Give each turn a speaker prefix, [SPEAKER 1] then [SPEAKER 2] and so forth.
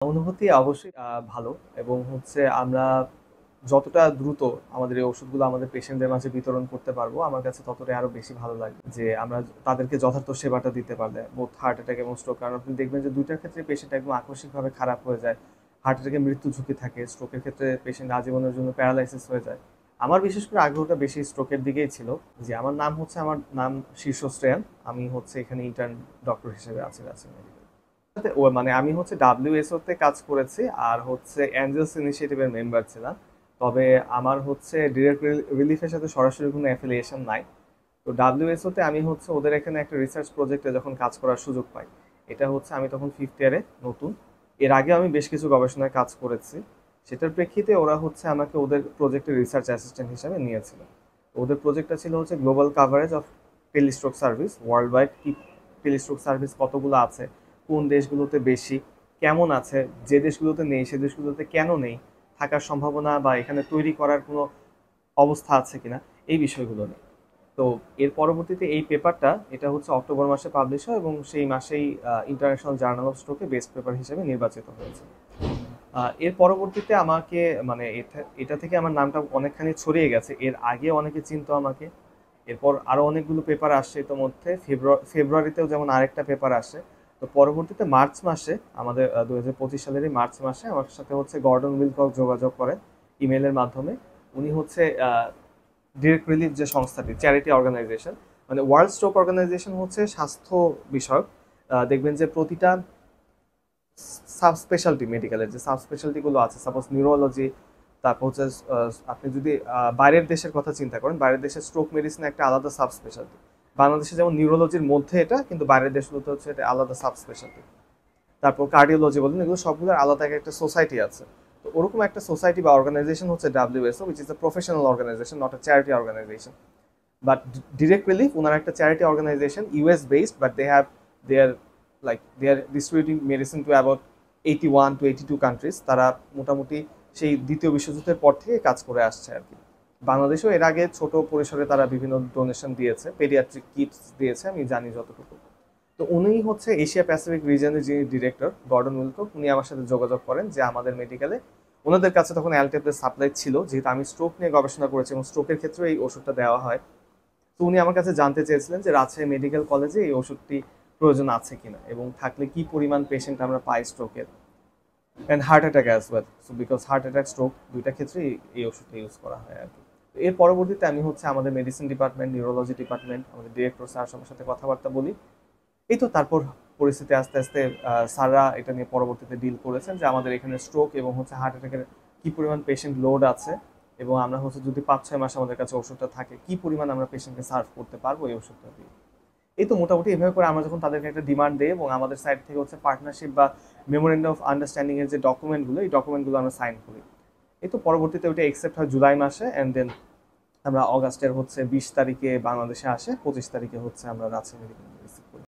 [SPEAKER 1] অনুভূতি অবশ্যই ভালো এবং হচ্ছে আমরা যতটা দ্রুত আমাদের এই ওষুধগুলো আমাদের পেশেন্টদের মাঝে বিতরণ করতে পারবো, আমার কাছে ততটাই আরো বেশি ভালো লাগে যে আমরা তাদেরকে যথার্থ সেবাটা দিতে পারলে, বোথ হার্ট অ্যাটাক এবং স্ট্রোক। কারণ আপনি দেখবেন যে দুইটার ক্ষেত্রে পেশেন্ট একদম আকস্মিকভাবে খারাপ হয়ে যায়। হার্ট অ্যাটাকে মৃত্যু ঝুঁকি থাকে, স্ট্রোকের ক্ষেত্রে পেশেন্ট আজীবনের জন্য প্যারালাইসিস হয়ে যায়। আমার বিশেষ করে আগ্রহটা বেশি স্ট্রোকের দিকেই ছিল। যে আমার নাম শীর্ষ শ্রেয়ান। আমি হচ্ছে এখানে ইন্টার্ন ডক্টর হিসেবে আছি রাজশাহী মেডিকেল। ও মানে আমি হচ্ছে ডাব্লিউএসও তে কাজ করেছি আর হচ্ছে অ্যাঞ্জেলস ইনিশিয়েটিভের মেম্বার ছিলাম। তবে আমার হচ্ছে ডিরেক্ট রিলিফের সাথে সরাসরি কোনো অ্যাফিলিয়েশন নাই। তো ডাব্লিউএসও তে আমি হচ্ছে ওদের এখানে একটা রিসার্চ প্রজেক্টে যখন কাজ করার সুযোগ পাই, এটা হচ্ছে আমি তখন ফিফথ ইয়ারে নতুন। এর আগে আমি বেশ কিছু গবেষণায় কাজ করেছি। সেটার প্রেক্ষিতে ওরা হচ্ছে আমাকে ওদের প্রজেক্টের রিসার্চ অ্যাসিস্ট্যান্ট হিসেবে নিয়েছিল। ওদের প্রজেক্টটা ছিল হচ্ছে global coverage of telestroke service world wide. কি টেলিস্ট্রোক সার্ভিস কতগুলো আছে, কোন দেশগুলোতে বেশি, কেমন আছে, যে দেশগুলোতে নেই সে দেশগুলোতে কেন নেই, থাকার সম্ভাবনা বা এখানে তৈরি করার কোনো অবস্থা আছে কিনা, এই বিষয়গুলো নিয়ে। তো এর পরবর্তীতে এই পেপারটা এটা হচ্ছে অক্টোবর মাসে পাবলিশ হয় এবং সেই মাসেই ইন্টারন্যাশনাল জার্নাল অফ স্ট্রোকে বেস্ট পেপার হিসেবে নির্বাচিত হয়েছে। এর পরবর্তীতে আমাকে মানে এটা থেকে আমার নামটা অনেকখানি ছড়িয়ে গেছে, এর আগে অনেকে চিনতো আমাকে। এরপর আরো অনেকগুলো পেপার আসছে ইতোমধ্যে, ফেব্রুয়ারিতেও যেমন আরেকটা পেপার আসে। তো পরবর্তীতে মার্চ মাসে আমাদের 2025 সালেরই মার্চ মাসে আমার সাথে হচ্ছে গর্ডন উইলকক যোগাযোগ করেন ইমেলের মাধ্যমে। উনি হচ্ছে ডিরেক্ট রিলিফ যে সংস্থাটি, চ্যারিটি অর্গানাইজেশন, মানে ওয়ার্ল্ড স্ট্রোক অর্গানাইজেশন হচ্ছে স্বাস্থ্য বিষয়ক। দেখবেন যে প্রতিটা সাব স্পেশালিটি মেডিকেলের যে সাব স্পেশালিটিগুলো আছে, সাপোজ নিউরোলজি, তারপর হচ্ছে আপনি যদি বাইরের দেশের কথা চিন্তা করেন, বাইরের দেশের স্ট্রোক মেডিসিন একটা আলাদা সাব স্পেশালিটি। বাংলাদেশে যেমন নিউরোলজির মধ্যে এটা, কিন্তু বাইরের দেশগুলোতে হচ্ছে এটা আলাদা সাব স্পেশালিটি। তারপর কার্ডিওলজি বলেন, এগুলো সবগুলোর আলাদা একটা সোসাইটি আছে। তো ওরকম একটা সোসাইটি বা অর্গানাইজেশন হচ্ছে WSO, which is a professional organisation, not a charity organisation. But direct relief ওনারা একটা charity organisation, US based, but they are distributing medicine to about 81 to 82 countries. তারা মোটামুটি সেই দ্বিতীয় বিশ্বযুদ্ধের পর থেকে কাজ করে আসছে আর কি। বাংলাদেশেও এর আগে ছোট পরিসরে তারা বিভিন্ন ডোনেশন দিয়েছে, পেডিয়াট্রিক কিটস দিয়েছে, আমি জানি যতটুকু। তো উনি হচ্ছে এশিয়া প্যাসিফিক রিজনের যিনি ডিরেক্টর গর্ডন উইলকক, উনি আমার সাথে যোগাযোগ করেন যে আমাদের মেডিকেলে ওনাদের কাছে তখন অ্যালটেপ্লের সাপ্লাই ছিল, যেহেতু আমি স্ট্রোক নিয়ে গবেষণা করেছি এবং স্ট্রোকের ক্ষেত্রে এই ওষুধটা দেওয়া হয়। তো উনি আমার কাছে জানতে চেয়েছিলেন যে রাজশাহী মেডিকেল কলেজে এই ওষুধটি প্রয়োজন আছে কিনা, এবং থাকলে কি পরিমাণ পেশেন্ট আমরা পাই স্ট্রোকের, and heart attack as well. So because heart attack stroke দুইটা ক্ষেত্রেই এই ওষুধটা ইউজ করা হয় আর কি। এর পরবর্তীতে আমি হচ্ছে আমাদের মেডিসিন ডিপার্টমেন্ট, নিউরোলজি ডিপার্টমেন্ট, আমাদের ডিরেক্টর স্যার সবার সাথে কথাবার্তা বলি। এই তো তারপর পরিস্থিতি আস্তে আস্তে স্যাররা এটা নিয়ে পরবর্তীতে ডিল করেছেন যে আমাদের এখানে স্ট্রোক এবং হচ্ছে হার্ট অ্যাটাকের কি পরিমাণ পেশেন্ট লোড আছে, এবং আমরা হচ্ছে যদি 5-6 মাস আমাদের কাছে ওষুধটা থাকে কি পরিমাণ আমরা পেশেন্টকে সার্ভ করতে পারবো এই ওষুধটা দিয়ে। এই তো মোটামুটি এভাবে করে আমরা যখন তাদেরকে একটা ডিমান্ড দিই এবং আমাদের সাইড থেকে হচ্ছে পার্টনারশিপ বা মেমোরেন্ডাম অফ আন্ডারস্ট্যান্ডিং এর যে ডকুমেন্টগুলো, এই ডকুমেন্টগুলো আমরা সাইন করি। এই তো পরবর্তীতে ওইটা একসেপ্ট হয় জুলাই মাসে, অ্যান্ড দেন আমরা অগাস্টের হচ্ছে 20 তারিখে বাংলাদেশে আসে, 25 তারিখে হচ্ছে আমরা রাজশাহী মেডিকেল